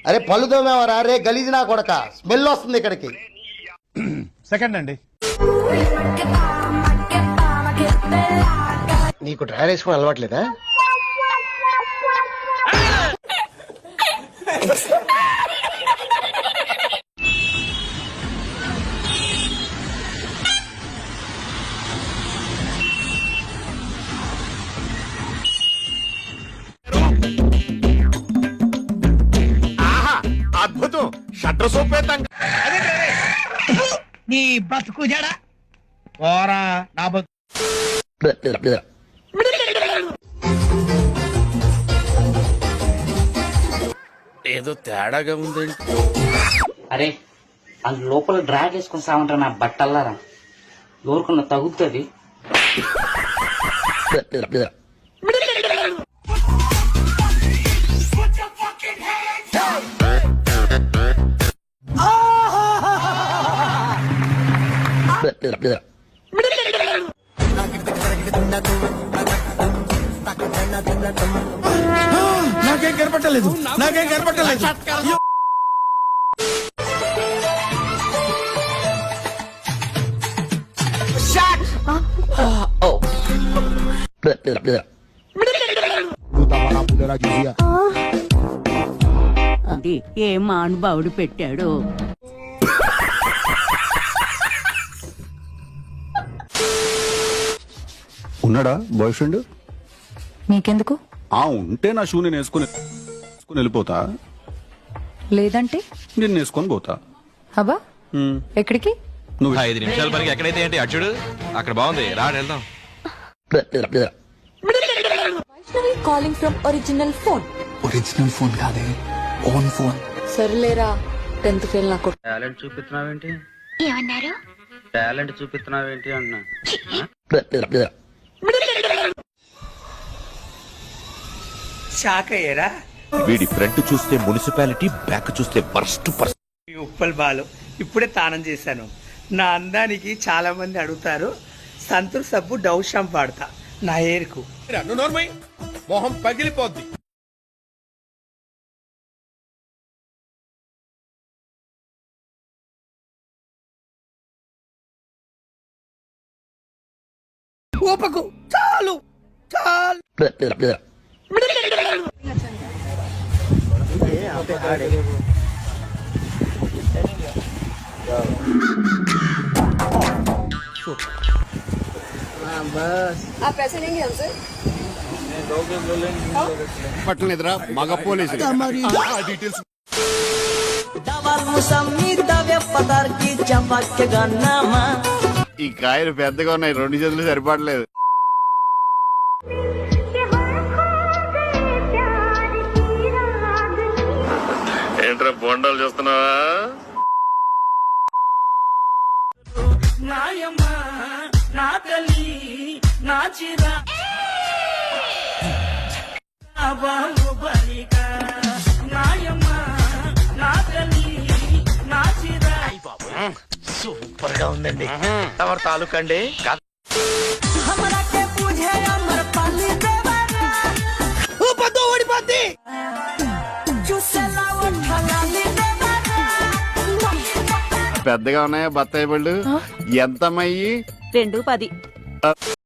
అరే పళ్ళు తోమేవారా రే గలీజ్ నా కొడక, స్మెల్ వస్తుంది ఇక్కడికి. సెకండ్ అండి. నీకు డ్రైవర్ వేసుకుని అలవాట్లేదా? అద్భుతం, షట్టర్ సోపేతాం. నీ బతుకు జడ పోరా నా బతుకు. ఏదో తేడాగా ఉందండి. అరే అది లోపల డ్రాగ్ వేసుకుని సామంటారు నా బట్టల్లారా, ఎవరికన్నా తగులుతుంది. నాకేం కనపట్టలేదు, నాకేం కనపట్టలేదు. అది ఏ మానుభావుడు పెట్టాడు. ఉన్నాడా బాయ్ ఫ్రెండ్? నీకెందుకు? ఉంటే నా షూ నేను వేసుకుని వెళ్ళిపోతా, లేదంటే నేను వేసుకొని పోతా. అబ్బా ఎక్కడికి? నువ్వు 5 నిమిషాల వరకు ఎక్కడైతే ఏంటి అచ్చుడు అక్కడ బాగుంది, రా వెళ్దాం. Vaishnavi calling from original phone. Original phone కాదే, ఓన్ ఫోన్. సర్లేరా, 10th ఫెయిల్ నాకు. టాలెంట్ చూపిస్తున్నావేంటి? ఏమన్నారు? టాలెంట్ చూపిస్తున్నావేంటి అన్నా. షాక్ అయ్యారా? వీడి ఫ్రంట్ చూస్తే మున్సిపాలిటీ, బ్యాక్ చూస్తే వర్స్ట్ పర్సన్. ఉప్పల్ బాలు ఇప్పుడే తానం చేశాను. నా అందానికి చాలా మంది అడుగుతారు, సంతూర్ సబ్బు డవ్ షాంపూ వాడతా నా హెయిర్ కు. మొహం పగిలిపోద్ది. ఊపకు, చాలు చాలు. పట్టలేదురా మగ పోలీసు. ఈ కాయలు పెద్దగా ఉన్నాయి, 2 చేతులు సరిపడలేదు. ఏంట్రా బొండాలు చూస్తున్నావా? నా తల్లి నా చిరా సూపర్ గా ఉందండి. ఎవరి తాలూకండి? ఓడిపోద్ది. పెద్దగా ఉన్నాయా బత్తాయి పళ్ళు? ఎంతమ్మయ్యి? 2 10.